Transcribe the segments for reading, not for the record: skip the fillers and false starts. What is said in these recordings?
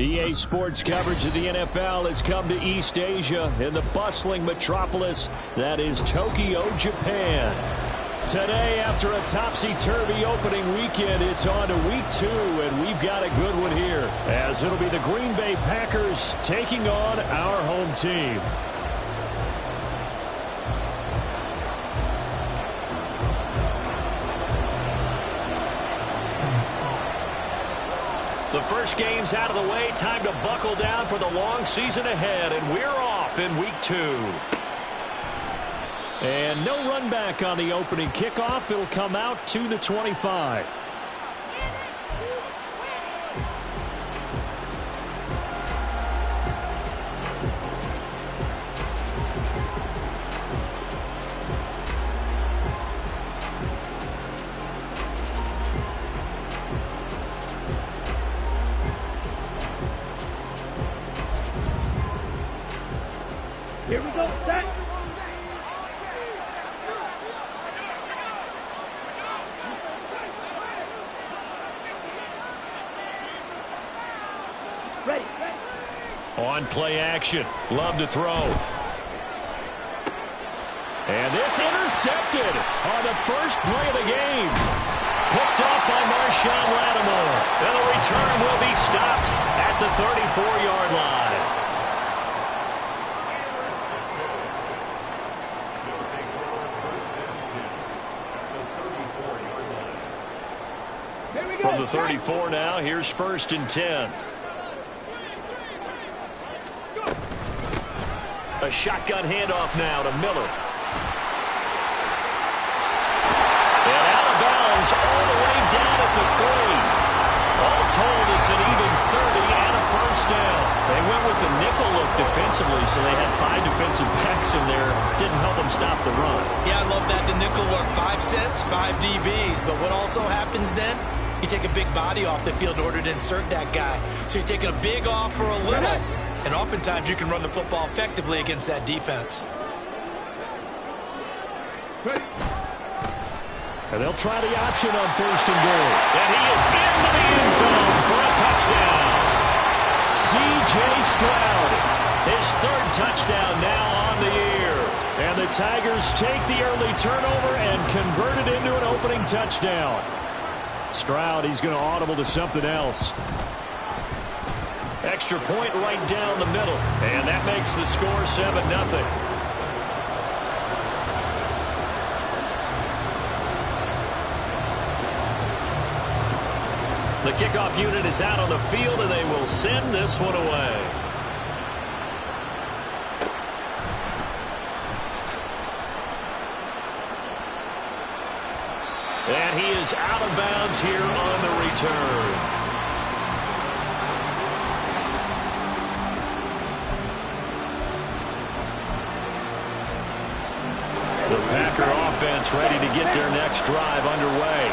EA Sports coverage of the NFL has come to East Asia in the bustling metropolis that is Tokyo, Japan. Today, after a topsy-turvy opening weekend, it's on to week 2, and we've got a good one here, as it'll be the Green Bay Packers taking on our home team. The first game's out of the way. Time to buckle down for the long season ahead, and we're off in week 2. And no run back on the opening kickoff. It'll come out to the 25. Here we go, set. Ready. On play action. Love to throw. And this intercepted on the first play of the game. Picked up by Marshawn Lattimore. And the return will be stopped at the 34-yard line. From the 34 now, here's 1st and 10. A shotgun handoff now to Miller. And out of bounds all the way down at the 3. All told, it's an even 30 and a first down. They went with the nickel look defensively, so they had 5 defensive backs in there. Didn't help them stop the run. Yeah, I love that, the nickel look. 5 sets, 5 DBs. But what also happens then? You take a big body off the field in order to insert that guy. So you're taking a big off for a little. And oftentimes you can run the football effectively against that defense. And they'll try the option on 1st and goal. And he is into the end zone for a touchdown. C.J. Stroud, his 3rd touchdown now on the year. And the Tigers take the early turnover and convert it into an opening touchdown. Stroud, he's going to audible to something else. Extra point right down the middle. And that makes the score 7-0. The kickoff unit is out on the field, and they will send this one away. And he is out of bounds here on the return. The Packer offense ready to get their next drive underway.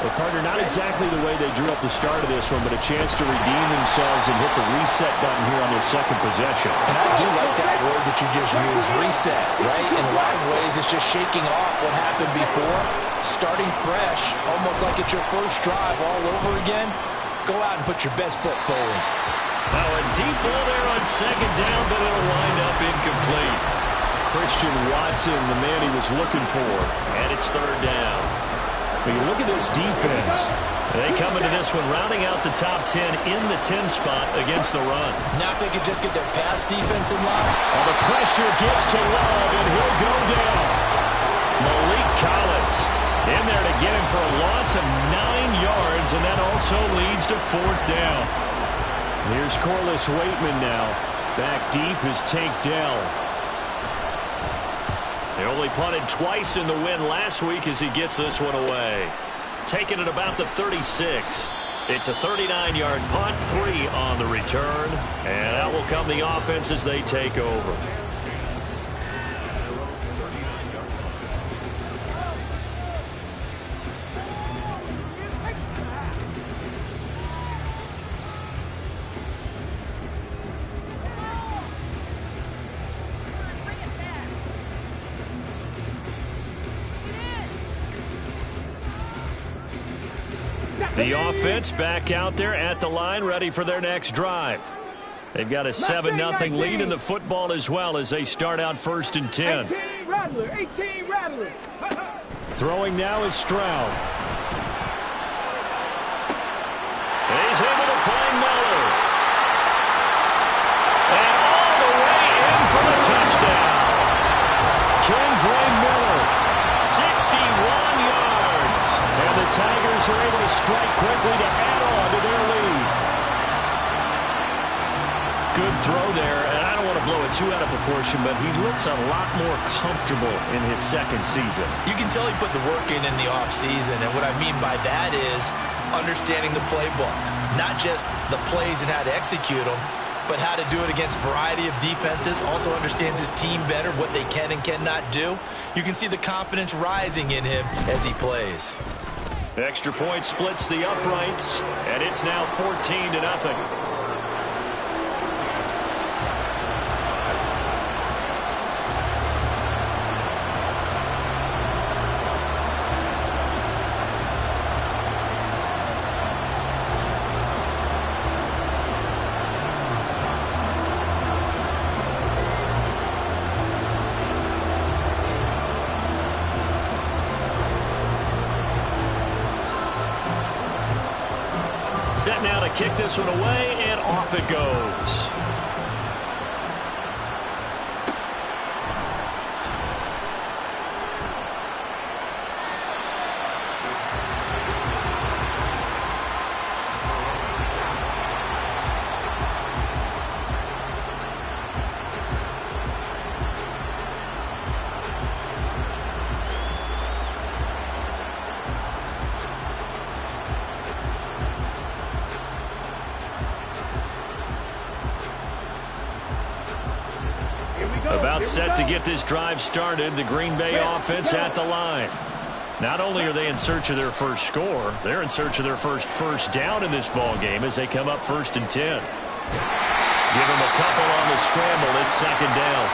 Well, partner, not exactly the way they drew up the start of this one, but a chance to redeem themselves and hit the reset button here on their 2nd possession. And I do like that word that you just used, reset, right? In a lot of ways, it's just shaking off what happened before, starting fresh, almost like it's your first drive all over again. Go out and put your best foot forward. Now a deep ball there on 2nd down, but it'll wind up incomplete. Christian Watson, the man he was looking for, and it's 3rd down. When you look at this defense, they come into this one rounding out the top 10 in the 10 spot against the run. Now if they could just get their pass defense in line. Well, the pressure gets to Love, and he'll go down. Malik Collins in there to get him for a loss of 9 yards, and that also leads to 4th down. Here's Corliss Waitman now. Back deep is Tank Dell. They only punted twice in the win last week as he gets this one away. Taking it about the 36. It's a 39-yard punt, 3 on the return. And out will come the offense as they take over. The offense back out there at the line, ready for their next drive. They've got a 7-0 lead in the football as well as they start out 1st and 10. 18 Rattler, 18 Rattler. Throwing now is Stroud. He's able to find Miller. And all the way in for the touchdown. Kendre Miller, 61 yards. And the Tigers are able to strike quickly to add on to their lead. Good throw there, and I don't want to blow it too out of proportion, but he looks a lot more comfortable in his second season. You can tell he put the work in the offseason, and what I mean by that is understanding the playbook. Not just the plays and how to execute them, but how to do it against a variety of defenses. Also understands his team better, what they can and cannot do. You can see the confidence rising in him as he plays. Extra point splits the uprights, and it's now 14-0. Set now to kick this one away, and off it goes. About set to get this drive started, the Green Bay offense at the line. Not only are they in search of their first score, they're in search of their first down in this ball game as they come up 1st and 10. Give them a couple on the scramble. It's 2nd down.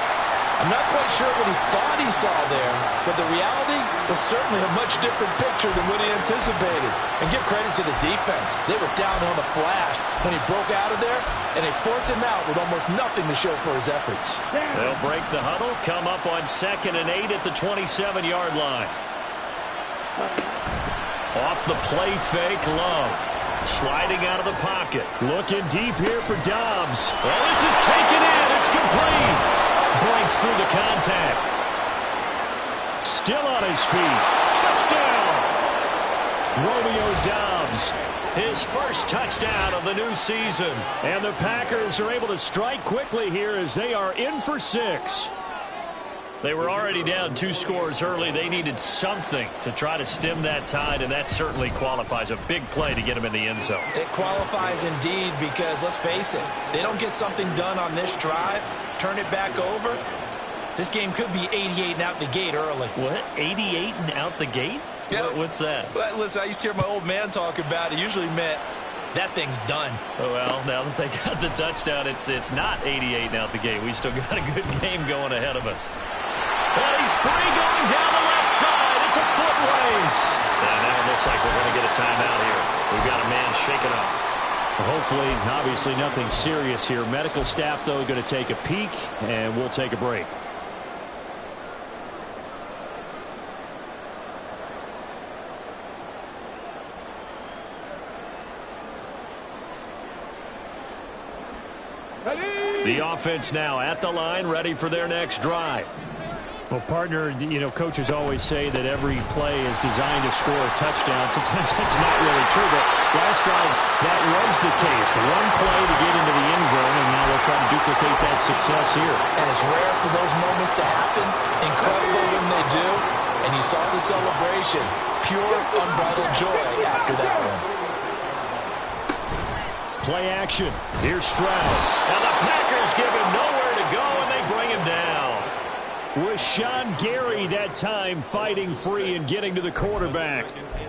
I'm not quite sure what he thought he saw there, but the reality was certainly a much different picture than what he anticipated. And give credit to the defense. They were down on the flash when he broke out of there, and they forced him out with almost nothing to show for his efforts. They'll break the huddle, come up on 2nd and 8 at the 27-yard line. Off the play fake, Love. Sliding out of the pocket. Looking deep here for Dobbs. Well, this is taken in. It's complete. Breaks through the contact. Still on his feet. Touchdown. Romeo Dobbs. His first touchdown of the new season. And the Packers are able to strike quickly here as they are in for 6. They were already down 2 scores early. They needed something to try to stem that tide, and that certainly qualifies. A big play to get them in the end zone. It qualifies indeed because, let's face it, they don't get something done on this drive, turn it back over, this game could be 88 and out the gate early. What? 88 and out the gate? Yeah. What's that? Well, listen, I used to hear my old man talk about it. Usually meant that thing's done. Oh, well, now that they got the touchdown, it's not 88 and out the gate. We still got a good game going ahead of us. Well, he's free going down the left side. It's a foot race. And now it looks like we're going to get a timeout here. We've got a man shaken up. Hopefully, obviously nothing serious here. Medical staff, though, going to take a peek, and we'll take a break. The offense now at the line, ready for their next drive. Well, partner, coaches always say that every play is designed to score a touchdown. Sometimes that's not really true, but last drive, that was the case. One play to get into the end zone, and now they'll try to duplicate that success here. And it's rare for those moments to happen. Incredible when they do. And you saw the celebration. Pure, unbridled joy after that one. Play action. Here's Stroud. Now the Packers give him nowhere to go, and they bring him down. Rashawn Gary that time fighting free and getting to the quarterback.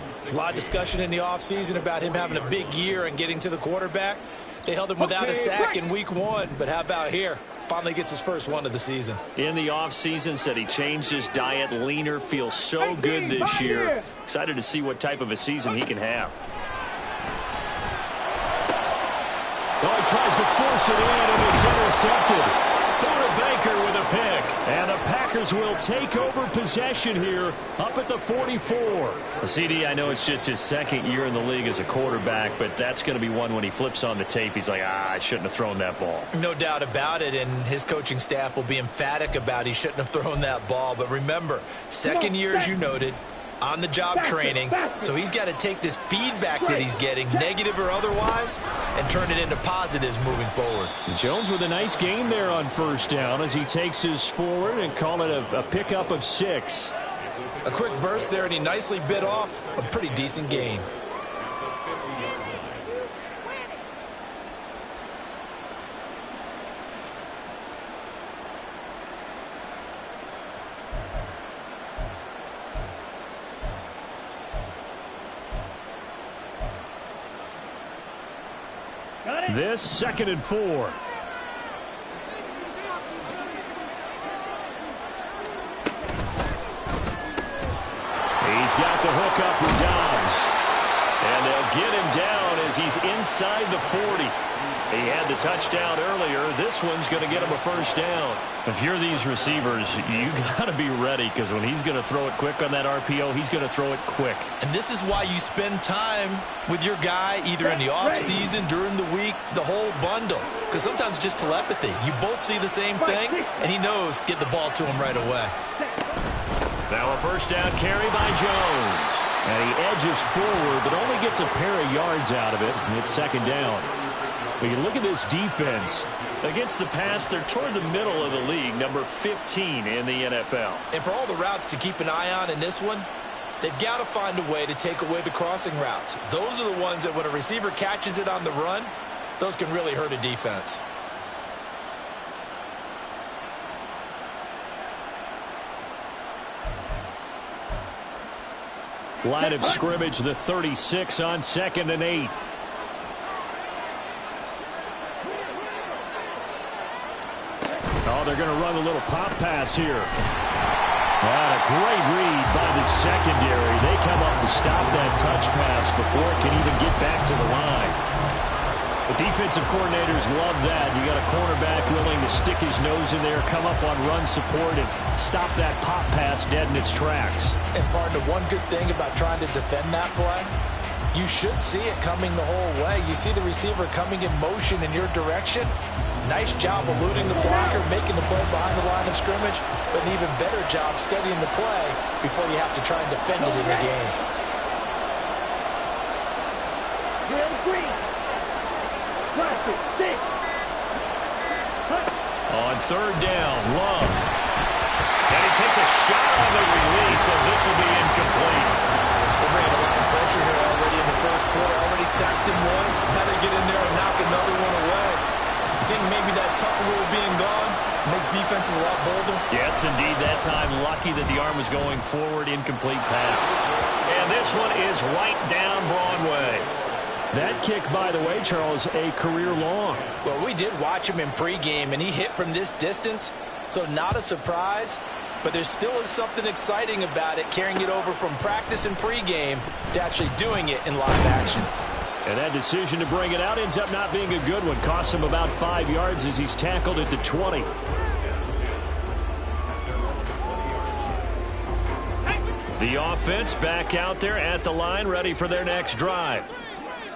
There's a lot of discussion in the offseason about him having a big year and getting to the quarterback. They held him without a sack in week 1, but how about here? Finally gets his first one of the season. In the offseason, said he changed his diet, leaner, feels so good this year. Excited to see what type of a season he can have. Oh, he tries to force it in, and it's intercepted. Buda Baker with a pick. And the Packers will take over possession here up at the 44. Well, CD, I know it's just his second year in the league as a quarterback, but that's going to be one when he flips on the tape. He's like, I shouldn't have thrown that ball. No doubt about it, and his coaching staff will be emphatic about he shouldn't have thrown that ball. But remember, second year, as you noted, on-the-job training, so he's got to take this feedback that he's getting, negative or otherwise, and turn it into positives moving forward. Jones with a nice gain there on first down as he takes his forward and call it a pickup of 6. A quick burst there, and he nicely bit off a pretty decent gain. This 2nd and 4. He's got the hook up with Dobbs. And they'll get him down as he's inside the 40. He had the touchdown earlier. This one's going to get him a first down. If you're these receivers, you got to be ready, because when he's going to throw it quick on that RPO, he's going to throw it quick. And this is why you spend time with your guy either in the offseason, during the week, the whole bundle. Because sometimes it's just telepathy. You both see the same thing, and he knows get the ball to him right away. Now a first down carry by Jones. And he edges forward, but only gets a pair of yards out of it, and it's 2nd down. But you look at this defense. Against the pass, they're toward the middle of the league, number 15 in the NFL. And for all the routes to keep an eye on in this one, they've got to find a way to take away the crossing routes. Those are the ones that when a receiver catches it on the run, those can really hurt a defense. Line of scrimmage, the 36 on 2nd and 8. Oh, they're going to run a little pop pass here. And a great read by the secondary. They come up to stop that touch pass before it can even get back to the line. The defensive coordinators love that. You got a cornerback willing to stick his nose in there, come up on run support, and stop that pop pass dead in its tracks. And partner, one good thing about trying to defend that play, you should see it coming the whole way. You see the receiver coming in motion in your direction. Nice job eluding the blocker, making the play behind the line of scrimmage, but an even better job studying the play before you have to try and defend it in the game. On 3rd down, Love. And he takes a shot on the release as this will be incomplete. They bring a lot of pressure here already in the first quarter. Already sacked him once. How they get in there and knock another one away. I think maybe that tuck rule being gone makes defenses a lot bolder. Yes, indeed. That time, lucky that the arm was going forward. Incomplete pass. And this one is right down Broadway. That kick, by the way, Charles, a career long. Well, we did watch him in pregame, and he hit from this distance, so not a surprise. But there still is something exciting about it, carrying it over from practice and pregame to actually doing it in live action. And that decision to bring it out ends up not being a good one. Costs him about 5 yards as he's tackled at the 20. The offense back out there at the line, ready for their next drive.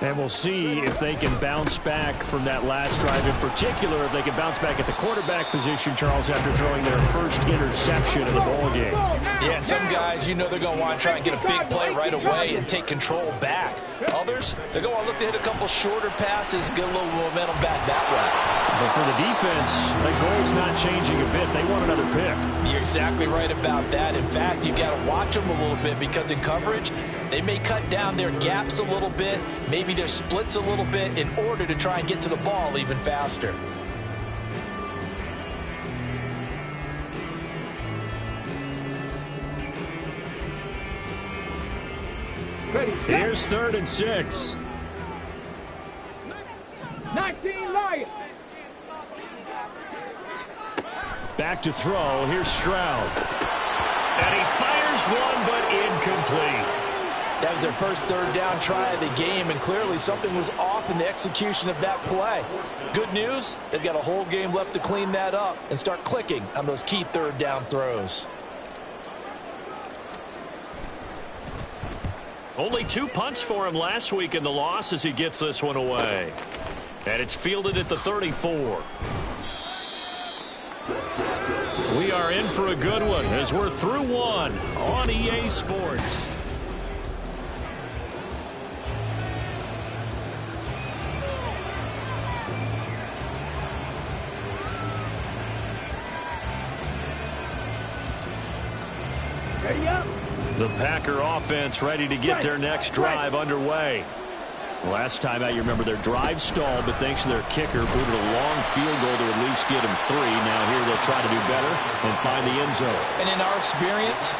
And we'll see if they can bounce back from that last drive. In particular, if they can bounce back at the quarterback position, Charles, after throwing their first interception of the ballgame. Yeah, and some guys, you know they're going to want to try and get a big play right away and take control back. Others, they're going to want to look to hit a couple shorter passes, get a little momentum back that way. But for the defense, that goal's not changing a bit. They want another pick. You're exactly right about that. In fact, you've got to watch them a little bit because in coverage, they may cut down their gaps a little bit, maybe their splits a little bit in order to try and get to the ball even faster. Here's 3rd and 6. 19 Lions. Back to throw. Here's Stroud. And he fires one, but incomplete. That was their first third down try of the game, and clearly something was off in the execution of that play. Good news, they've got a whole game left to clean that up and start clicking on those key third down throws. Only 2 punts for him last week in the loss as he gets this one away. And it's fielded at the 34. We are in for a good one as we're through one on EA Sports. Ready up. The Packer offense ready to get their next drive underway. Last time out, you remember their drive stalled, but thanks to their kicker, booted a long field goal to at least get them 3. Now here they'll try to do better and find the end zone. And in our experience,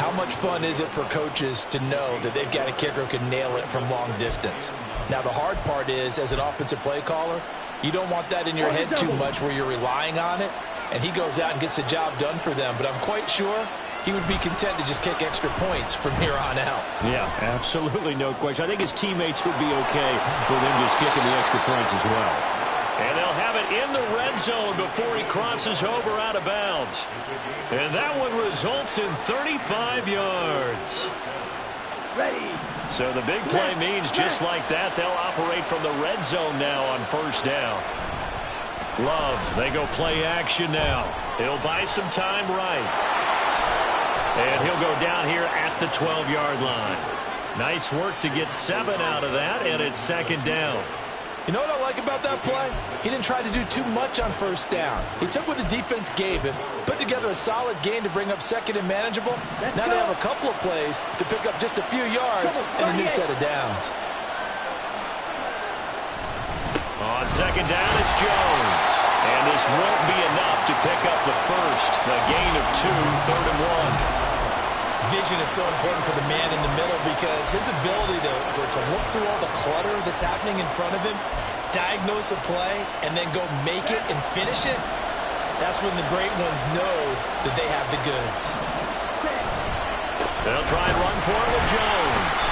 how much fun is it for coaches to know that they've got a kicker who can nail it from long distance? Now, the hard part is, as an offensive play caller, you don't want that in your head too much where you're relying on it, and he goes out and gets the job done for them. But I'm quite sure he would be content to just kick extra points from here on out. Yeah, absolutely no question. I think his teammates would be okay with him just kicking the extra points as well. And they'll have it in the red zone before he crosses over out of bounds. And that one results in 35 yards. Ready. So the big play means just like that, they'll operate from the red zone now on first down. Love, they go play action now. He'll buy some time right. And he'll go down here at the 12-yard line. Nice work to get 7 out of that, and it's second down. You know what I like about that play? He didn't try to do too much on first down. He took what the defense gave him, put together a solid game to bring up second and manageable. Now they have a couple of plays to pick up just a few yards and a new set of downs. On second down, it's Jones. And this won't be enough to pick up the first. A gain of 2, 3rd and 1. Vision is so important for the man in the middle because his ability to look through all the clutter that's happening in front of him, diagnose a play, and then go make it and finish it, that's when the great ones know that they have the goods. They'll try and run for it with Jones.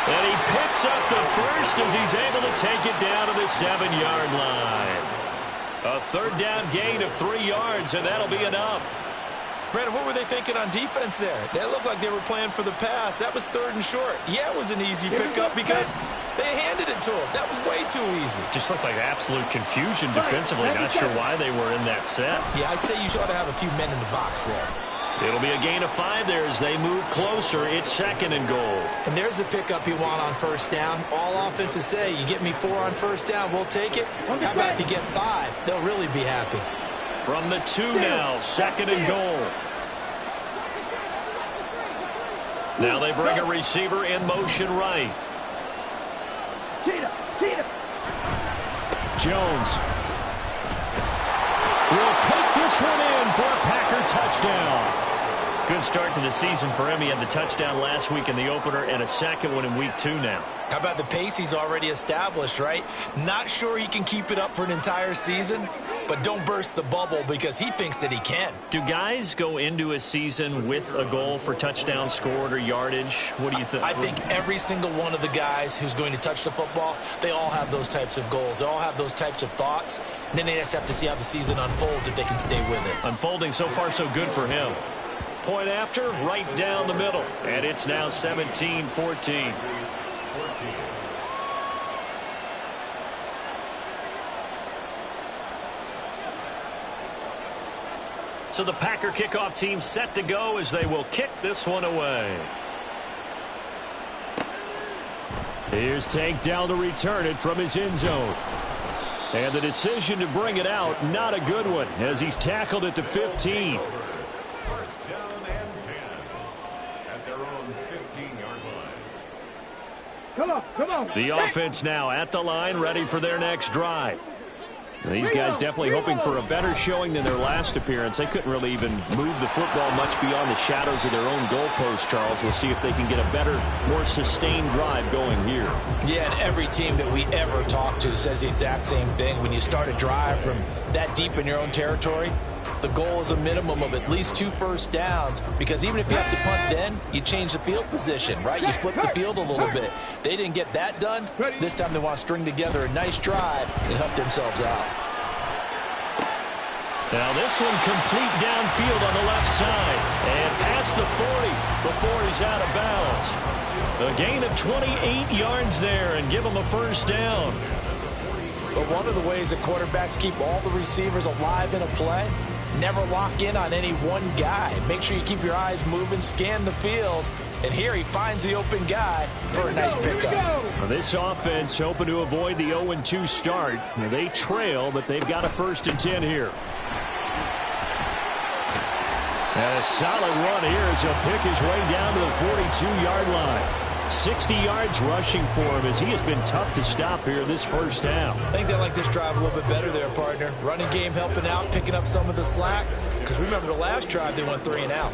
And he picks up the first as he's able to take it down to the 7-yard line. A third down gain of 3 yards, and that'll be enough. Brandon, what were they thinking on defense there? They looked like they were playing for the pass. That was 3rd and short. Yeah, it was an easy pickup because they handed it to him. That was way too easy. Just looked like absolute confusion defensively. Not sure why they were in that set. Yeah, I'd say you ought to have a few men in the box there. It'll be a gain of 5 there as they move closer. It's 2nd and goal. And there's the pickup you want on first down. All offenses say, you get me 4 on first down, we'll take it. How about if you get 5? They'll really be happy. From the 2 now, 2nd and goal. Now they bring a receiver in motion right. Jones will take this one in for a Packer touchdown. Good start to the season for him. He had the touchdown last week in the opener and a second one in week 2 now. How about the pace he's already established, right? Not sure he can keep it up for an entire season, but don't burst the bubble because he thinks that he can. Do guys go into a season with a goal for touchdown scored or yardage? What do you think? I think every single one of the guys who's going to touch the football, they all have those types of goals. They all have those types of thoughts. And then they just have to see how the season unfolds if they can stay with it. Unfolding so far so good for him. Point after, right down the middle. And it's now 17-14. So the Packer kickoff team set to go as they will kick this one away. Here's Tank down to return it from his end zone. And the decision to bring it out, not a good one, as he's tackled at the 15. First down and 10 at their own 15-yard line. Come on. The offense now at the line, ready for their next drive. These guys definitely hoping for a better showing than their last appearance. They couldn't really even move the football much beyond the shadows of their own goalpost, Charles. We'll see if they can get a better, more sustained drive going here. Yeah, and every team that we ever talk to says the exact same thing. When you start a drive from that deep in your own territory, The goal is a minimum of at least 2 first downs, because even if you have to punt then, you change the field position, right? You flip the field a little bit. They didn't get that done. This time they want to string together a nice drive and help themselves out. Now this one complete downfield on the left side and past the 40 before he's out of bounds. A gain of 28 yards there and give him a first down. But one of the ways that quarterbacks keep all the receivers alive in a play, never lock in on any one guy. Make sure you keep your eyes moving, scan the field, and here he finds the open guy for a nice pickup. Well, this offense hoping to avoid the 0-2 start. They trail, but they've got a 1st and 10 here. And a solid run here as he'll pick his way down to the 42-yard line. 60 yards rushing for him as he has been tough to stop here this first half. I think they like this drive a little bit better there, partner. Running game helping out, picking up some of the slack. Because remember the last drive, they went 3 and out.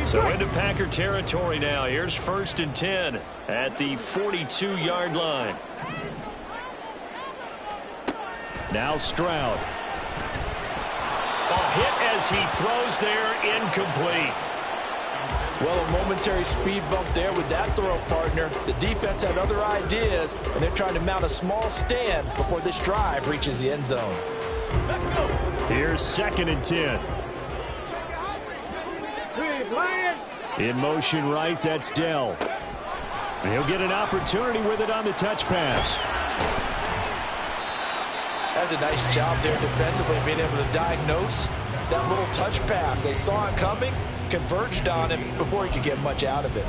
So into Packer territory now. Here's 1st and 10 at the 42-yard line. Now Stroud. A hit as he throws there, incomplete. Well, a momentary speed bump there with that throw, partner. The defense had other ideas, and they're trying to mount a small stand before this drive reaches the end zone. Here's 2nd and 10. In motion right, that's Dell. And he'll get an opportunity with it on the touch pass. That's a nice job there defensively, being able to diagnose that little touch pass. They saw it coming, converged on him before he could get much out of it.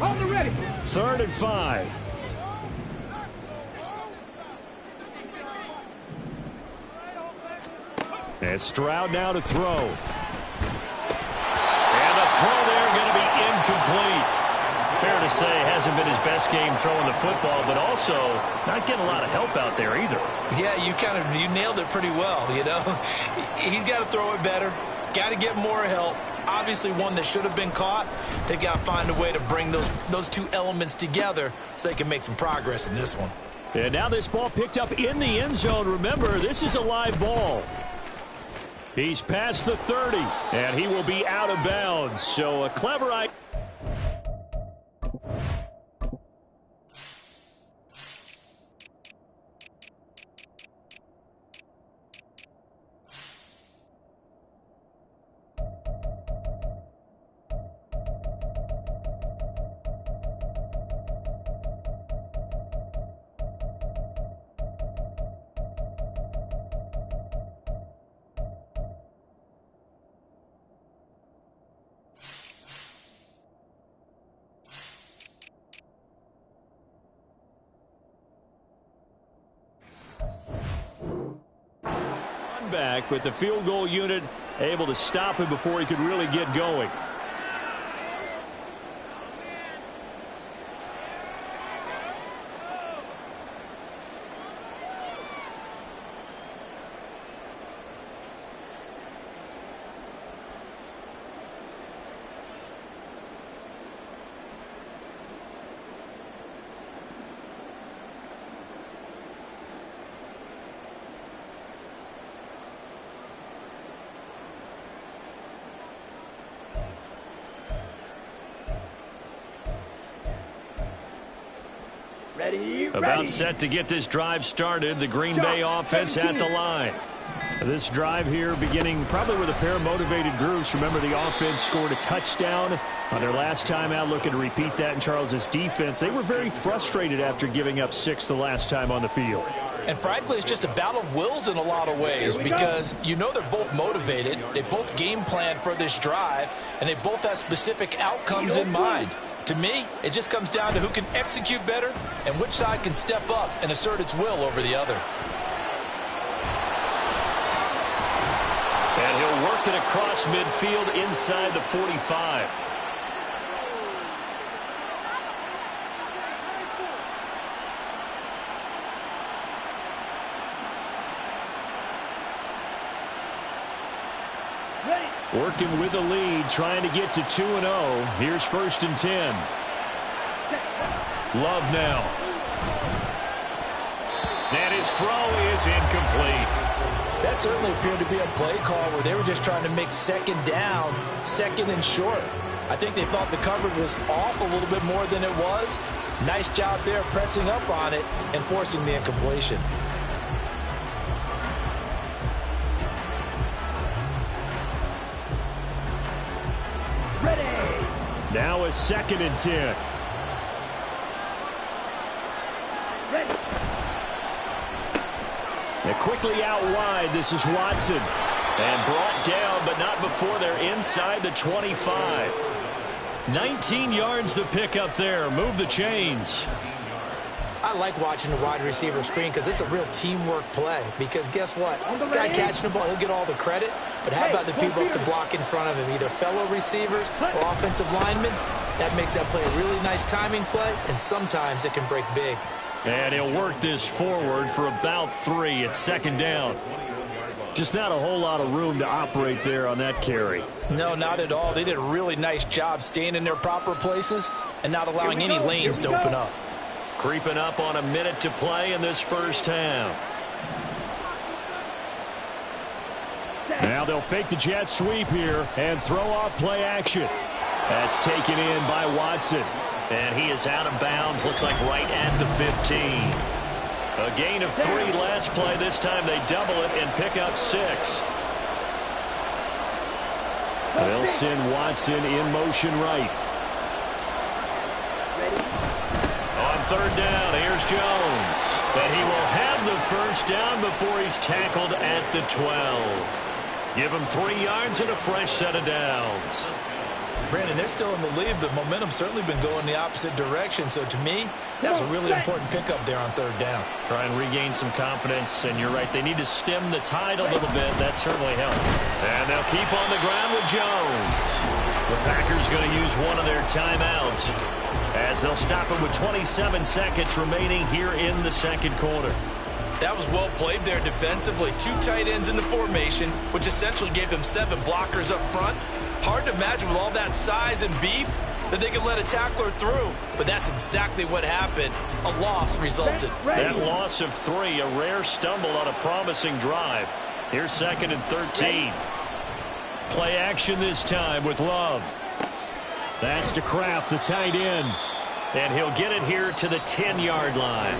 On the ready. 3rd and 5. And Stroud now to throw. And the throw there going to be incomplete. Fair to say, hasn't been his best game throwing the football, but also not getting a lot of help out there either. Yeah, you nailed it pretty well, you know. He's got to throw it better. Got to get more help. Obviously one that should have been caught. They've got to find a way to bring those two elements together so they can make some progress in this one. And now this ball picked up in the end zone. Remember, this is a live ball. He's past the 30, and he will be out of bounds. So a clever idea. Back, but the field goal unit able to stop him before he could really get going. About set to get this drive started. The Green Bay offense at the line. This drive here beginning probably with a pair of motivated groups. Remember, the offense scored a touchdown on their last time out. Looking to repeat that in Charles's defense. They were very frustrated after giving up 6 the last time on the field. And frankly, it's just a battle of wills in a lot of ways because you know they're both motivated. They both game planned for this drive, and they both have specific outcomes in mind. To me, it just comes down to who can execute better and which side can step up and assert its will over the other. And he'll work it across midfield inside the 45. Working with the lead, trying to get to 2-0. Here's 1st and 10. Love now. And his throw is incomplete. That certainly appeared to be a play call where they were just trying to make 2nd down, 2nd and short. I think they thought the coverage was off a little bit more than it was. Nice job there pressing up on it and forcing the incompletion. Ready. Now a 2nd and 10. Ready. And quickly out wide, this is Watson. And brought down, but not before they're inside the 25. 19 yards to pick up there. Move the chains. I like watching the wide receiver screen because it's a real teamwork play. Because guess what? The guy catching the ball, he'll get all the credit. But how about the people up to block in front of him, either fellow receivers or offensive linemen? That makes that play a really nice timing play, and sometimes it can break big. And he'll work this forward for about 3 at 2nd down. Just not a whole lot of room to operate there on that carry. No, not at all. They did a really nice job staying in their proper places and not allowing any lanes to open up. Creeping up on a minute to play in this first half. Now they'll fake the jet sweep here and throw off play action. That's taken in by Watson. And he is out of bounds, looks like right at the 15. A gain of 3 last play. This time they double it and pick up 6. They'll send Watson in motion right. On 3rd down, here's Jones. But he will have the 1st down before he's tackled at the 12. Give him 3 yards and a fresh set of downs. Brandon, they're still in the lead, but momentum's certainly been going the opposite direction. So to me, that's a really important pickup there on 3rd down. Try and regain some confidence, and you're right. They need to stem the tide a little bit. That certainly helps. And they'll keep on the ground with Jones. The Packers going to use one of their timeouts as they'll stop it with 27 seconds remaining here in the 2nd quarter. That was well played there defensively. 2 tight ends in the formation, which essentially gave them 7 blockers up front. Hard to imagine with all that size and beef that they could let a tackler through. But that's exactly what happened. A loss resulted. That loss of 3, a rare stumble on a promising drive. Here's 2nd and 13. Play action this time with Love. That's to Kraft, the tight end. And he'll get it here to the 10-yard line.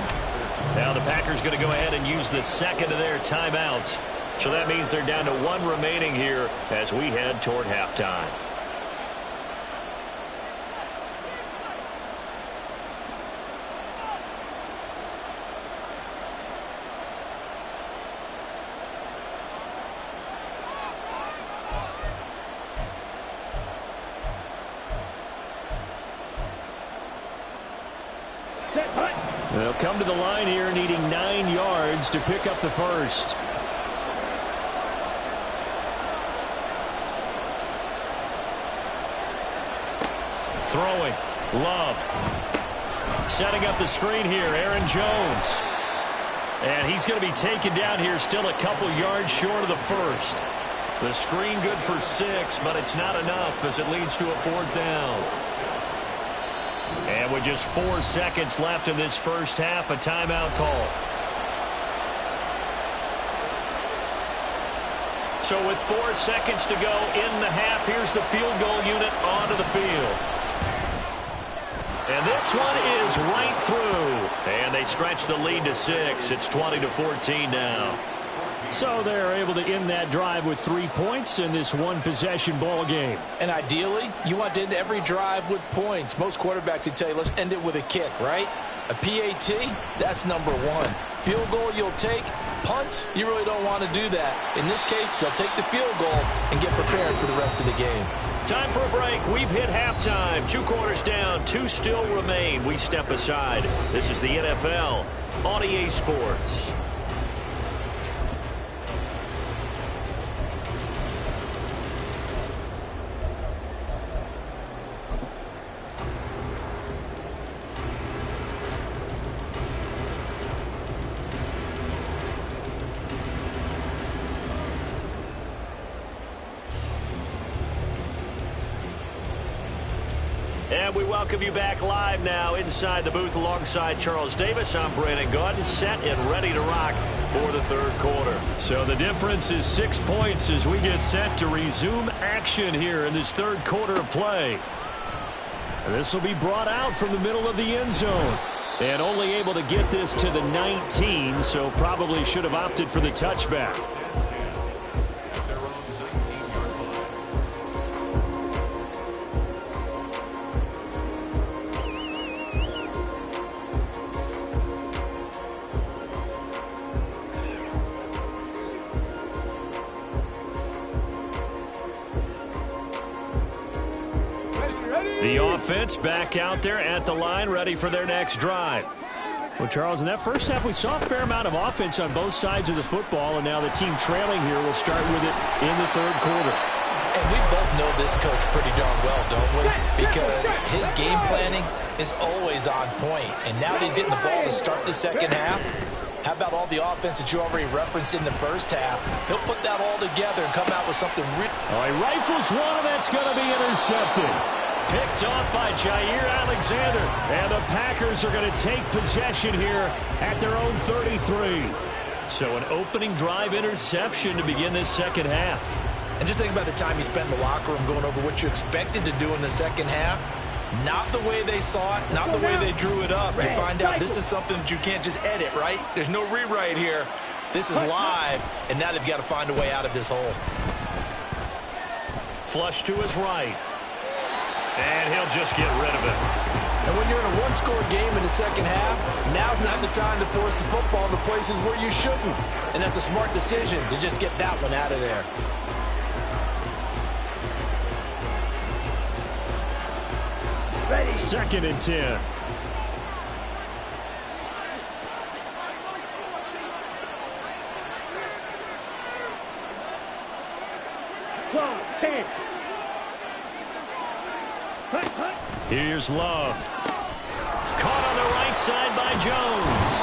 Now the Packers going to go ahead and use the 2nd of their timeouts. So that means they're down to 1 remaining here as we head toward halftime. They'll come to the line here needing 9 yards to pick up the 1st. Throwing. Love. Setting up the screen here, Aaron Jones. And he's going to be taken down here still a couple yards short of the 1st. The screen good for 6, but it's not enough as it leads to a 4th down. And with just 4 seconds left in this first half, a timeout call. So with 4 seconds to go in the half, here's the field goal unit onto the field. And this one is right through. And they stretch the lead to 6. It's 20-14 now. So they're able to end that drive with 3 points in this one-possession ball game. And ideally, you want to end every drive with points. Most quarterbacks would tell you, let's end it with a kick, right? A PAT, that's number 1. Field goal you'll take. Punts, you really don't want to do that. In this case, they'll take the field goal and get prepared for the rest of the game. Time for a break. We've hit halftime. 2 quarters down. 2 still remain. We step aside. This is the NFL on EA Sports. And we welcome you back live now inside the booth alongside Charles Davis. I'm Brandon Gaudin, set and ready to rock for the third quarter. So the difference is 6 points as we get set to resume action here in this third quarter of play. And this will be brought out from the middle of the end zone. And only able to get this to the 19, so probably should have opted for the touchback. The offense back out there at the line, ready for their next drive. Well, Charles, in that first half, we saw a fair amount of offense on both sides of the football, and now the team trailing here will start with it in the third quarter. And we both know this coach pretty darn well, don't we? Because his game planning is always on point. And now that he's getting the ball to start the second half, how about all the offense that you already referenced in the first half? He'll put that all together and come out with something real. Oh, he rifles one, and that's going to be intercepted. Picked off by Jair Alexander. And the Packers are going to take possession here at their own 33. So an opening drive interception to begin this second half. And just think about the time you spent in the locker room going over what you expected to do in the second half. Not the way they saw it, not the way they drew it up. You find out this is something that you can't just edit, right? There's no rewrite here. This is live, and now they've got to find a way out of this hole. Flush to his right. And he'll just get rid of it. And when you're in a one-score game in the second half, now's not the time to force the football to places where you shouldn't. And that's a smart decision to just get that one out of there. Ready. 2nd and 10. Here's Love. Caught on the right side by Jones.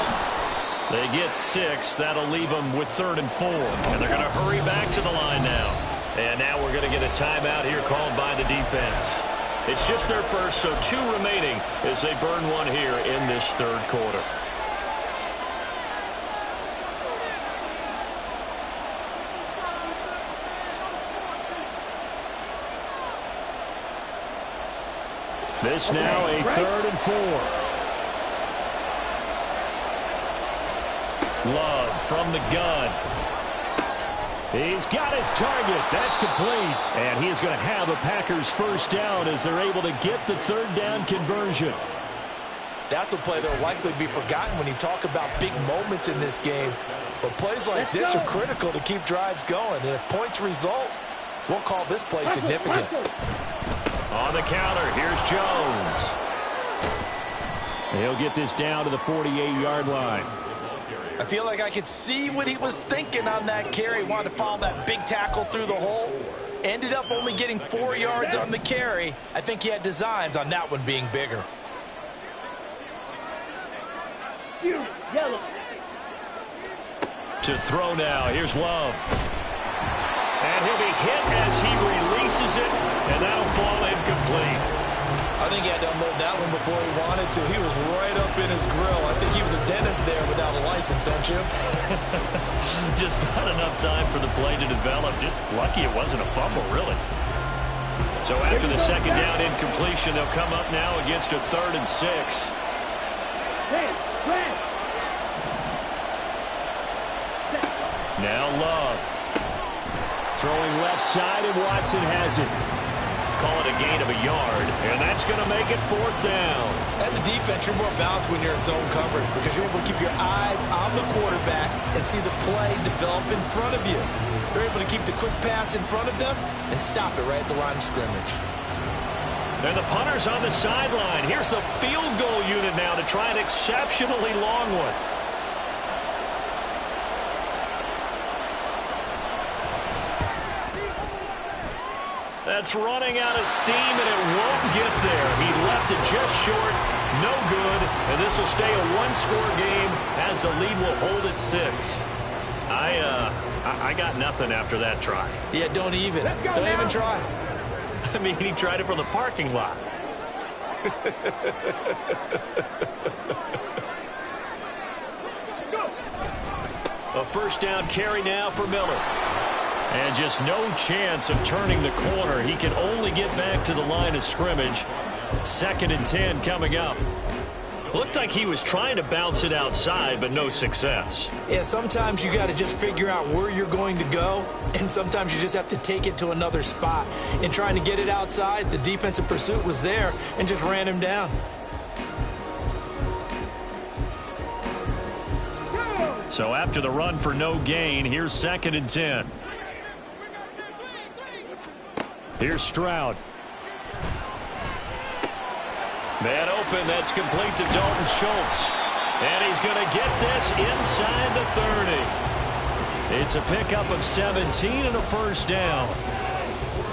They get 6. That'll leave them with 3rd and 4. And they're going to hurry back to the line now. And now we're going to get a timeout here called by the defense. It's just their first, so 2 remaining as they burn one here in this third quarter. This now a 3rd and 4. Love from the gun. He's got his target. That's complete. And he is going to have a Packers first down as they're able to get the 3rd down conversion. That's a play that will likely be forgotten when you talk about big moments in this game. But plays like this are critical to keep drives going. And if points result, we'll call this play significant. On the counter, here's Jones. He'll get this down to the 48-yard line. I feel like I could see what he was thinking on that carry. Wanted to follow that big tackle through the hole. Ended up only getting 4 yards on the carry. I think he had designs on that one being bigger. Yellow. To throw now, here's Love. And he'll be hit as he releases it, and that'll fall incomplete. I think he had to unload that one before he wanted to. He was right up in his grill. I think he was a dentist there without a license, don't you? Just not enough time for the play to develop. Just lucky it wasn't a fumble, really. So after the 2nd down incompletion, they'll come up now against a 3rd and 6. Now Love. Throwing left side, and Watson has it. Call it a gain of a yard, and that's going to make it 4th down. As a defense, you're more balanced when you're in zone coverage because you're able to keep your eyes on the quarterback and see the play develop in front of you. You're able to keep the quick pass in front of them and stop it right at the line of scrimmage. And the punter's on the sideline. Here's the field goal unit now to try an exceptionally long one. That's running out of steam, and it won't get there. He left it just short. No good. And this will stay a one-score game as the lead will hold at 6. I got nothing after that try. Yeah, don't even try. I mean, he tried it from the parking lot. A first down carry now for Miller. And just no chance of turning the corner. He can only get back to the line of scrimmage. 2nd and 10 coming up. Looked like he was trying to bounce it outside, but no success. Yeah, sometimes you got to just figure out where you're going to go, and sometimes you just have to take it to another spot. In trying to get it outside, the defensive pursuit was there and just ran him down. So after the run for no gain, here's 2nd and 10. Here's Stroud. Man open, that's complete to Dalton Schultz. And he's going to get this inside the 30. It's a pickup of 17 and a first down.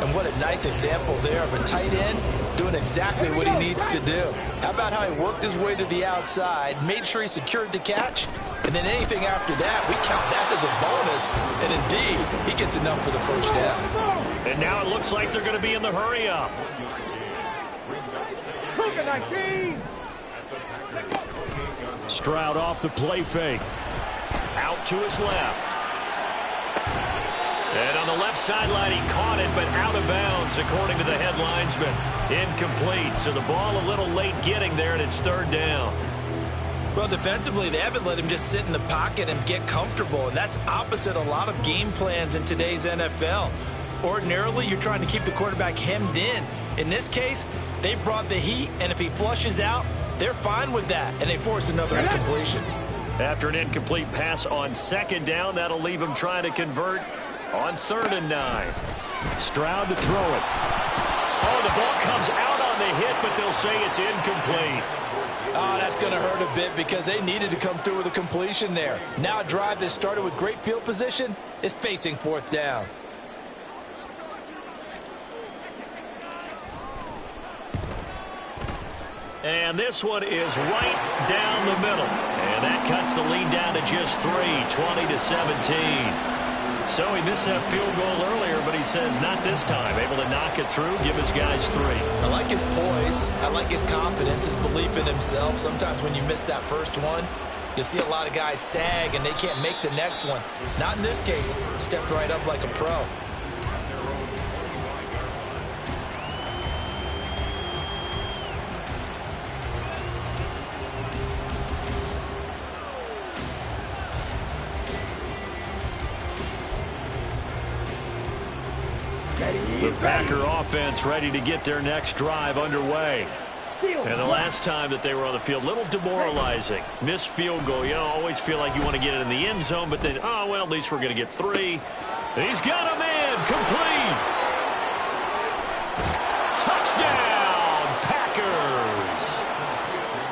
And what a nice example there of a tight end doing exactly what he needs to do. How about how he worked his way to the outside, made sure he secured the catch, and then anything after that, we count that as a bonus. And indeed, he gets enough for the first down. And now it looks like they're going to be in the hurry-up. Stroud off the play fake. Out to his left. And on the left sideline, he caught it, but out of bounds, according to the head linesman. Incomplete. So the ball a little late getting there, and it's 3rd down. Well, defensively, they haven't let him just sit in the pocket and get comfortable, and that's opposite a lot of game plans in today's NFL. Ordinarily, you're trying to keep the quarterback hemmed in. In this case, they brought the heat, and if he flushes out, they're fine with that, and they force another incompletion. After an incomplete pass on 2nd down, that'll leave him trying to convert on 3rd and 9. Stroud to throw it. Oh, the ball comes out on the hit, but they'll say it's incomplete. Oh, that's going to hurt a bit because they needed to come through with a completion there. Now a drive that started with great field position is facing 4th down. And this one is right down the middle. And that cuts the lead down to just 3, 20-17. So he missed that field goal earlier, but he says not this time. Able to knock it through, give his guys 3. I like his poise. I like his confidence, his belief in himself. Sometimes when you miss that first one, you'll see a lot of guys sag and they can't make the next one. Not in this case. Stepped right up like a pro. The Packer offense ready to get their next drive underway. And the last time that they were on the field, a little demoralizing. Missed field goal. You always feel like you want to get it in the end zone, but then, oh, well, at least we're going to get 3. He's got a man. Complete. Touchdown, Packers.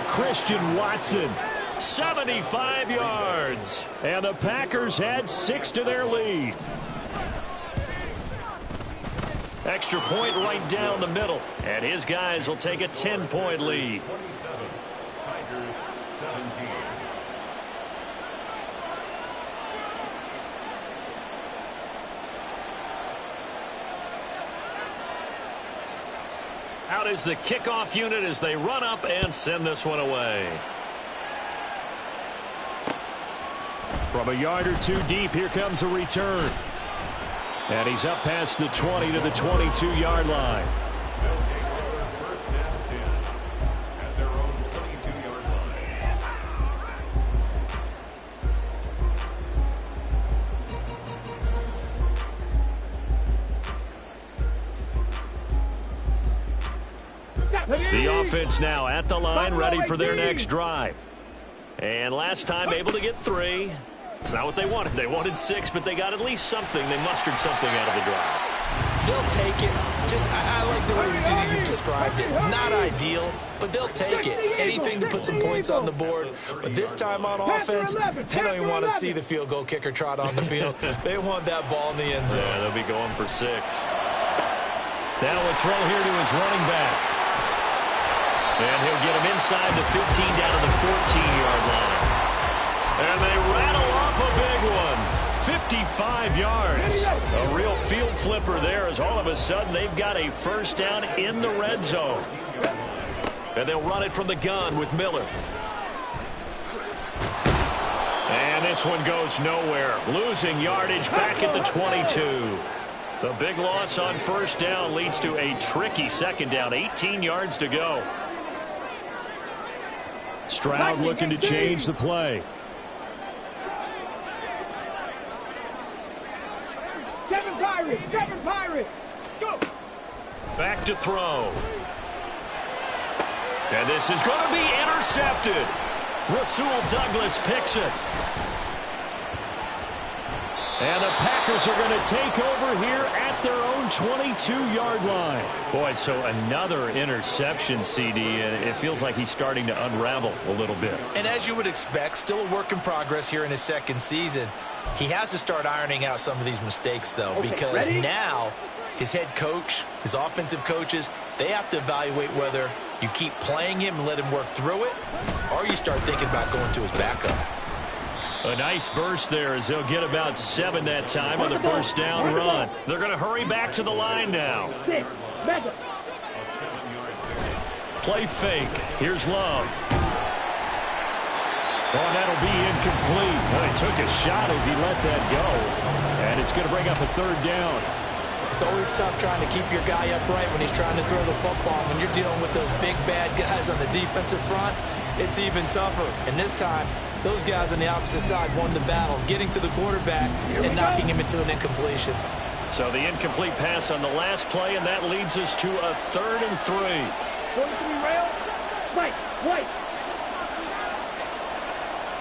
Christian Watson, 75 yards. And the Packers had 6 to their lead. Extra point right down the middle. And his guys will take a 10-point lead. 27, Tigers 17. Out is the kickoff unit as they run up and send this one away. From a yard or 2 deep, here comes a return. And he's up past the 20 to the 22-yard line. They'll take over first down 10 at their own 22-yard line. The offense now at the line, ready for their next drive. And last time able to get 3. It's not what they wanted. They wanted 6, but they got at least something. They mustered something out of the drive. They'll take it. I like the way you described it. Not ideal, but they'll take it. Anything to put some points on the board. But this time on offense, they don't even want to see the field goal kicker trot on the field. They want that ball in the end zone. Yeah, they'll be going for 6. Now a throw here to his running back. And he'll get him inside the 15 down to the 14-yard line. And they rattle off a big one. 55 yards. A real field flipper there as all of a sudden they've got a first down in the red zone. And they'll run it from the gun with Miller. And this one goes nowhere. Losing yardage back at the 22. The big loss on first down leads to a tricky second down. 18 yards to go. Stroud looking to change the play. Kevin Pirate, go! Back to throw. And this is going to be intercepted. Rasul Douglas picks it. And the Packers are going to take over here at their own 22-yard line. Boy, so another interception, CD, and it feels like he's starting to unravel a little bit. And as you would expect, still a work in progress here in his second season. He has to start ironing out some of these mistakes, though, because now his head coach, his offensive coaches, they have to evaluate whether you keep playing him and let him work through it, or you start thinking about going to his backup. A nice burst there as they'll get about 7 that time on the first down run. They're going to hurry back to the line now. Play fake. Here's Love. Oh, that'll be incomplete. Well, he took a shot as he let that go. And it's going to bring up a third down. It's always tough trying to keep your guy upright when he's trying to throw the football. When you're dealing with those big, bad guys on the defensive front, it's even tougher. And this time, those guys on the opposite side won the battle, getting to the quarterback and knocking him into an incompletion. So the incomplete pass on the last play, and that leads us to a 3rd and 3. 43 rail. White.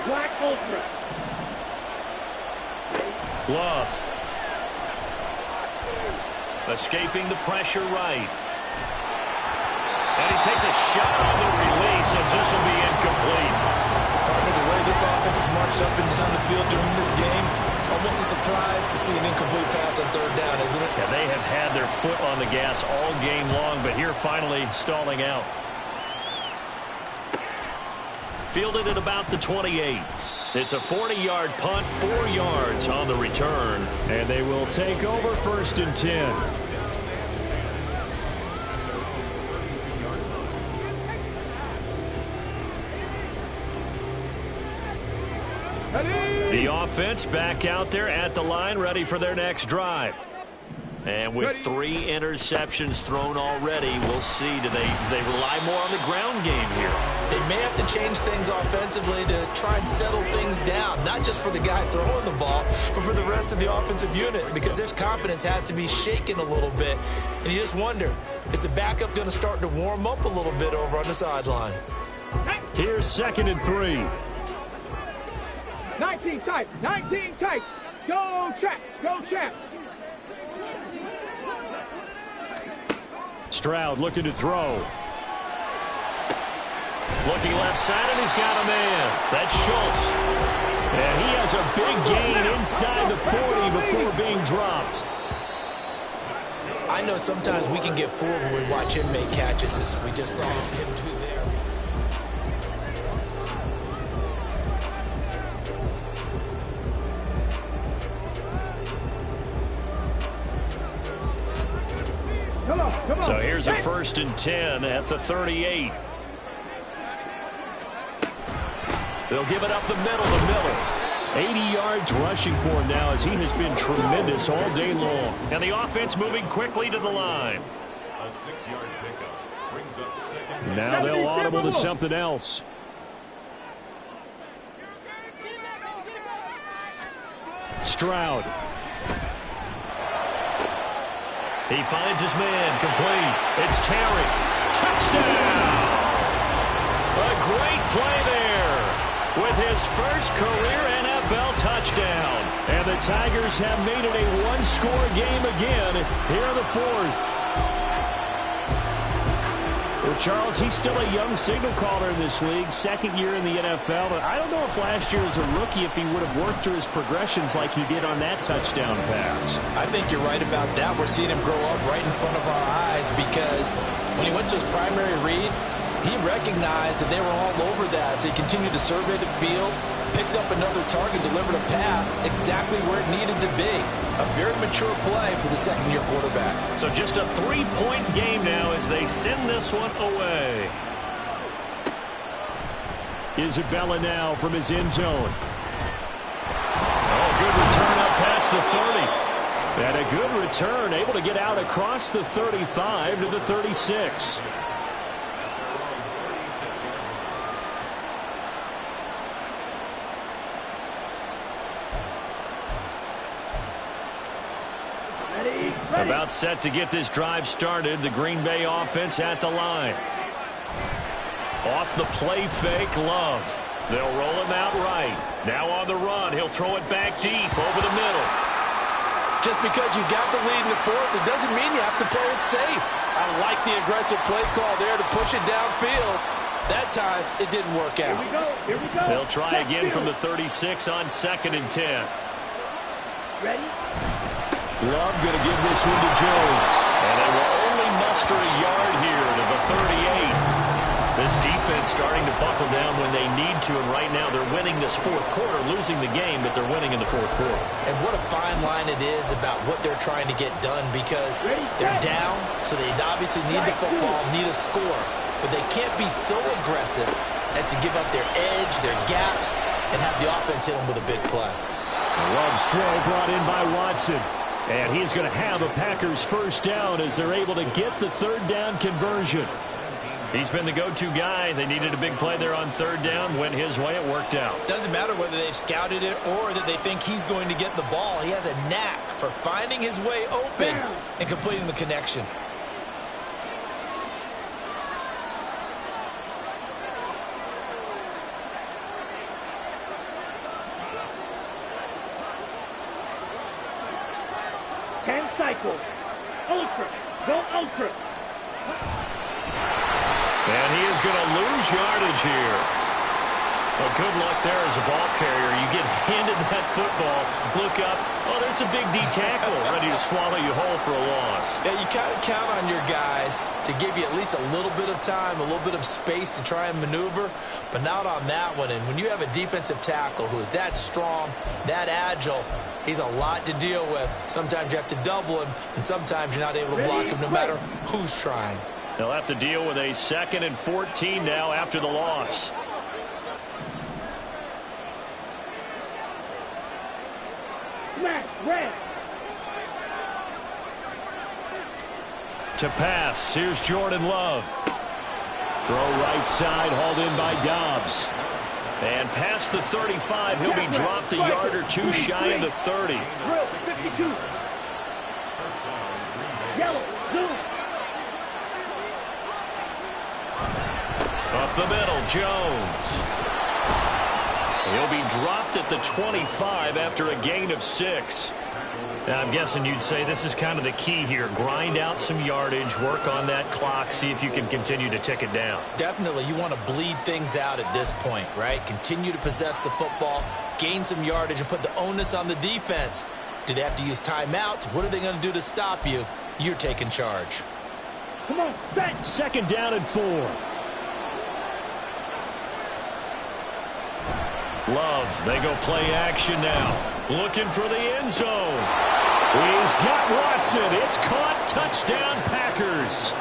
Black Ultra. Love. Escaping the pressure right. And he takes a shot on the release as this will be incomplete. Partner, the way this offense has marched up and down the field during this game, it's almost a surprise to see an incomplete pass on 3rd down, isn't it? Yeah, they have had their foot on the gas all game long, but here finally stalling out. Fielded at about the 28. It's a 40-yard punt, 4 yards on the return, and they will take over 1st and 10. The offense back out there at the line, ready for their next drive. And with 3 interceptions thrown already, we'll see. Do they rely more on the ground game here? They may have to change things offensively to try and settle things down, not just for the guy throwing the ball, but for the rest of the offensive unit, because their confidence has to be shaken a little bit. And you just wonder, is the backup going to start to warm up a little bit over on the sideline? Here's 2nd and 3. 19 tight. Go Chaps. Stroud looking to throw. Looking left side, and he's got a man. That's Schultz. And he has a big gain inside the 40 before being dropped. I know sometimes we can get fooled when we watch him make catches, as we just saw him do there. Come on. So here's a 1st and 10 at the 38. They'll give it up the middle to Miller. 80 yards rushing for him now as he has been tremendous all day long. And the offense moving quickly to the line. A 6-yard pickup brings up 2nd. Now they'll audible to something else. Stroud. He finds his man, complete. It's Terry. Touchdown! A great play there with his first career NFL touchdown. And the Tigers have made it a 1-score game again here in the 4th. Well, Charles, he's still a young signal caller in this league, 2nd year in the NFL. But I don't know if last year as a rookie, if he would have worked through his progressions like he did on that touchdown pass. I think you're right about that. We're seeing him grow up right in front of our eyes because when he went to his primary read, he recognized that they were all over that as he continued to survey the field, picked up another target, delivered a pass exactly where it needed to be. A very mature play for the 2nd-year quarterback. So just a 3-point game now as they send this one away. Isabella now from his end zone. Oh, good return up past the 30. And a good return, able to get out across the 35 to the 36. About set to get this drive started. The Green Bay offense at the line. Off the play fake, Love. They'll roll him out right. Now on the run, he'll throw it back deep over the middle. Just because you got the lead in the fourth, it doesn't mean you have to play it safe. I like the aggressive play call there to push it downfield. That time, it didn't work out. Here we go. Here we go. They'll try again from the 36 on 2nd and 10. Ready? Love going to give this one to Jones. And they will only muster a yard here to the 38. This defense starting to buckle down when they need to, and right now they're winning this fourth quarter, losing the game, but they're winning in the fourth quarter. And what a fine line it is about what they're trying to get done, because they're down, so they obviously need the football, need a score, but they can't be so aggressive as to give up their edge, their gaps, and have the offense hit them with a big play. Love's throw brought in by Watson. And he's going to have a Packers first down as they're able to get the third down conversion. He's been the go-to guy. They needed a big play there on third down. Went his way. It worked out. Doesn't matter whether they've scouted it or that they think he's going to get the ball. He has a knack for finding his way open and completing the connection. Cycle. Ultra. Go ultra. And he is going to lose yardage here. Well, good luck there as a ball carrier. You get handed that football, look up, oh, there's a big D tackle ready to swallow you whole for a loss. Yeah, you kind of count on your guys to give you at least a little bit of time, a little bit of space to try and maneuver, but not on that one. And when you have a defensive tackle who is that strong, that agile, he's a lot to deal with. Sometimes you have to double him, and sometimes you're not able to block him no matter who's trying. They'll have to deal with a 2nd and 14 now after the loss. Smash, red. To pass, here's Jordan Love. Throw right side, hauled in by Dobbs. And past the 35, he'll be dropped a yard or two shy of the 30. Drill, 52. Yellow, zoom. Up the middle, Jones. He'll be dropped at the 25 after a gain of 6. Now, I'm guessing you'd say this is kind of the key here. Grind out some yardage, work on that clock, see if you can continue to tick it down. Definitely, you want to bleed things out at this point, right? Continue to possess the football, gain some yardage, and put the onus on the defense. Do they have to use timeouts? What are they going to do to stop you? You're taking charge. Come on, set. 2nd down and 4. Love, they go play action now. Looking for the end zone. He's got Watson. It's caught. Touchdown, Packers.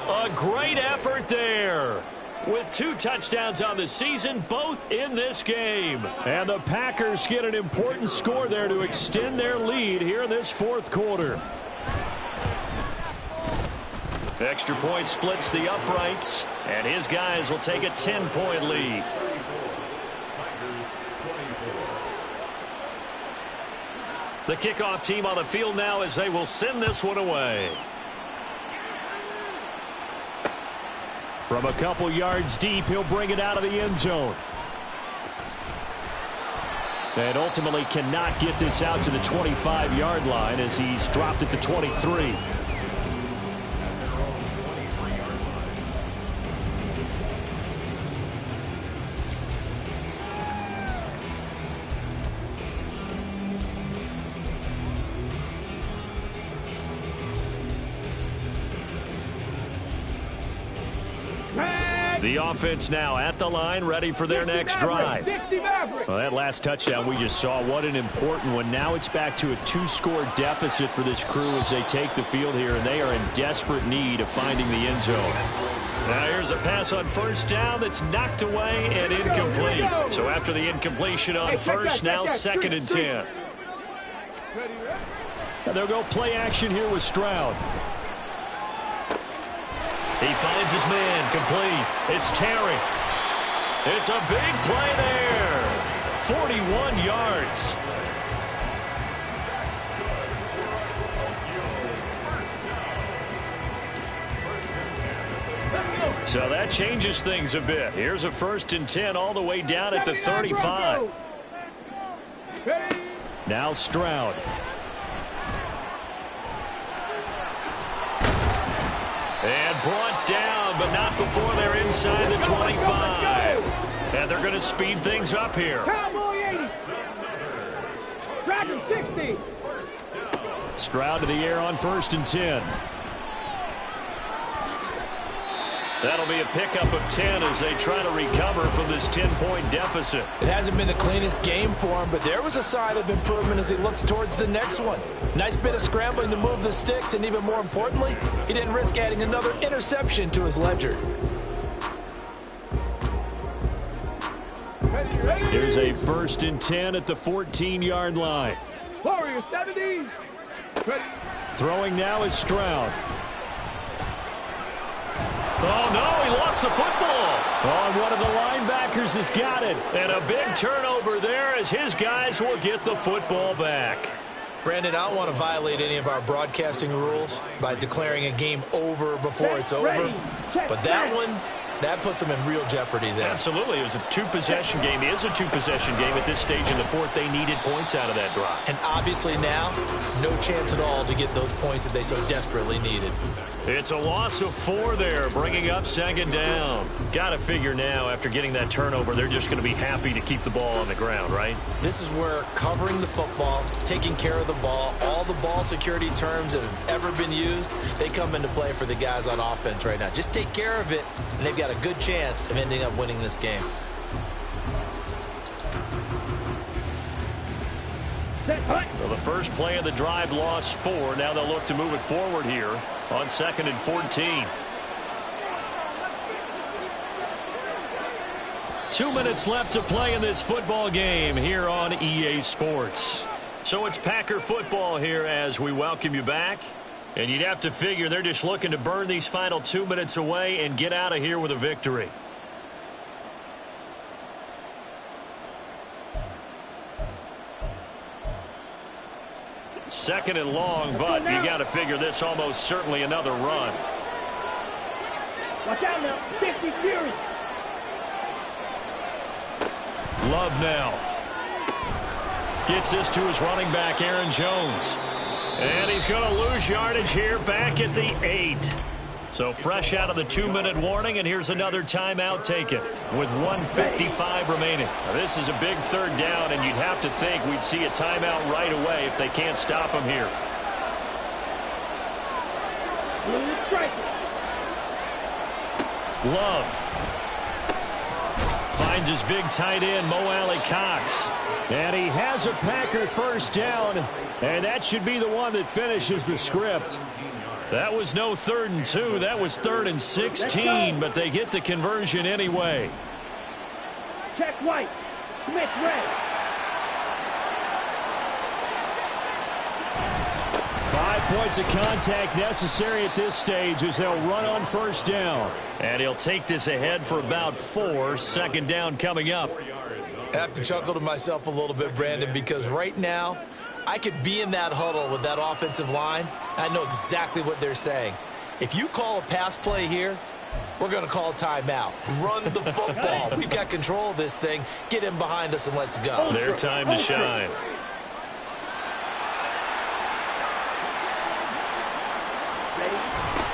A great effort there. With 2 touchdowns on the season, both in this game. And the Packers get an important score there to extend their lead here in this fourth quarter. Extra point splits the uprights, and his guys will take a 10-point lead. The kickoff team on the field now as they will send this one away. From a couple yards deep, he'll bring it out of the end zone. And ultimately cannot get this out to the 25-yard line as he's dropped at the 23. The offense now at the line, ready for their next drive. Well, that last touchdown we just saw, what an important one. Now it's back to a 2-score deficit for this crew as they take the field here, and they are in desperate need of finding the end zone. Now here's a pass on first down that's knocked away and incomplete. So after the incompletion on first, now 2nd and 10. And they'll go play action here with Stroud. He finds his man, complete. It's Terry. It's a big play there. 41 yards. So that changes things a bit. Here's a 1st and 10 all the way down at the 35. Now Stroud. And brought down, but not before they're inside the 25. And they're going to speed things up here. Cowboy 80. Dragon 60. Stroud to the air on 1st and 10. That'll be a pickup of 10 as they try to recover from this 10-point deficit. It hasn't been the cleanest game for him, but there was a sign of improvement as he looks towards the next one. Nice bit of scrambling to move the sticks, and even more importantly, he didn't risk adding another interception to his ledger. Here's a 1st and 10 at the 14-yard line. Warrior 70. Throwing now is Stroud. Oh, no, he lost the football. Oh, and one of the linebackers has got it. And a big turnover there as his guys will get the football back. Brandon, I don't want to violate any of our broadcasting rules by declaring a game over before it's over. But that one, that puts them in real jeopardy there. Absolutely. It was a two-possession game. It is a two-possession game at this stage in the fourth. They needed points out of that drive. And obviously now, no chance at all to get those points that they so desperately needed. It's a loss of 4 there, bringing up 2nd down. Got to figure now, after getting that turnover, they're just going to be happy to keep the ball on the ground, right? This is where covering the football, taking care of the ball, all the ball security terms that have ever been used, they come into play for the guys on offense right now. Just take care of it, and they've got a good chance of ending up winning this game. So the first play of the drive lost 4. Now they'll look to move it forward here on 2nd and 14. 2 minutes left to play in this football game here on EA Sports. So it's Packer football here as we welcome you back. And you'd have to figure they're just looking to burn these final 2 minutes away and get out of here with a victory. Second and long, but you got to figure this almost certainly another run. Watch out now. 50 Fury. Love now. Gets this to his running back, Aaron Jones. And he's going to lose yardage here back at the 8. So fresh out of the 2-minute warning, and here's another timeout taken with 1:55 remaining. Now, this is a big 3rd down, and you'd have to think we'd see a timeout right away if they can't stop him here. Love finds his big tight end, Mo Alley-Cox. And he has a Packer 1st down, and that should be the one that finishes the script. That was no 3rd and 2. That was 3rd and 16, but they get the conversion anyway. Check White. Smith red. 5 points of contact necessary at this stage as they'll run on 1st down. And he'll take this ahead for about 4. 2nd down coming up. I have to chuckle to myself a little bit, Brandon, because right now, I could be in that huddle with that offensive line. I know exactly what they're saying. If you call a pass play here, we're going to call a timeout. Run the football. We've got control of this thing. Get in behind us and let's go. Their time to shine.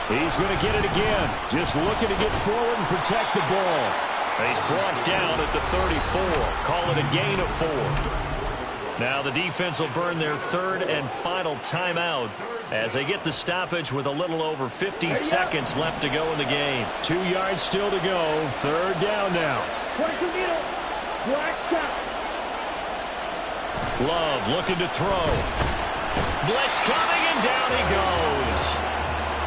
He's going to get it again. Just looking to get forward and protect the ball. He's brought down at the 34. Call it a gain of 4. Now the defense will burn their 3rd and final timeout as they get the stoppage with a little over 50 seconds left to go in the game. 2 yards still to go. 3rd down now. 22 middle. Black shot. Love looking to throw. Blitz coming, and down he goes.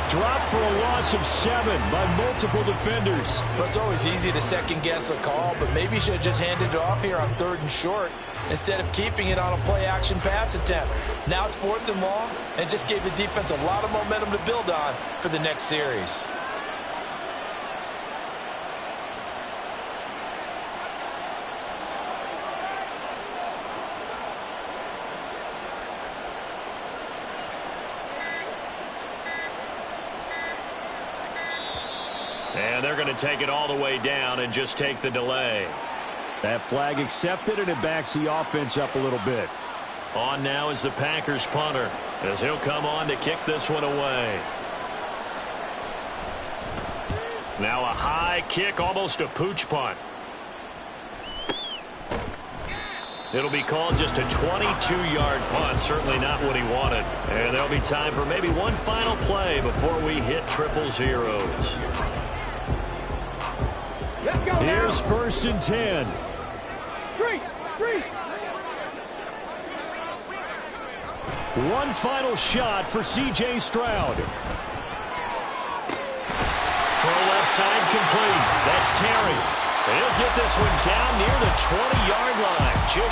Dropped for a loss of 7 by multiple defenders. Well, it's always easy to second-guess a call, but maybe you should have just handed it off here on 3rd and short instead of keeping it on a play-action pass attempt. Now it's 4th and long, and just gave the defense a lot of momentum to build on for the next series. And they're going to take it all the way down and just take the delay. That flag accepted, and it backs the offense up a little bit. On now is the Packers punter, as he'll come on to kick this one away. Now a high kick, almost a pooch punt. It'll be called just a 22-yard punt, certainly not what he wanted. And there'll be time for maybe one final play before we hit triple zeros. Let's go. Here's 1st and 10. Street. One final shot for C.J. Stroud. Throw left side complete. That's Terry. He'll get this one down near the 20-yard line. Just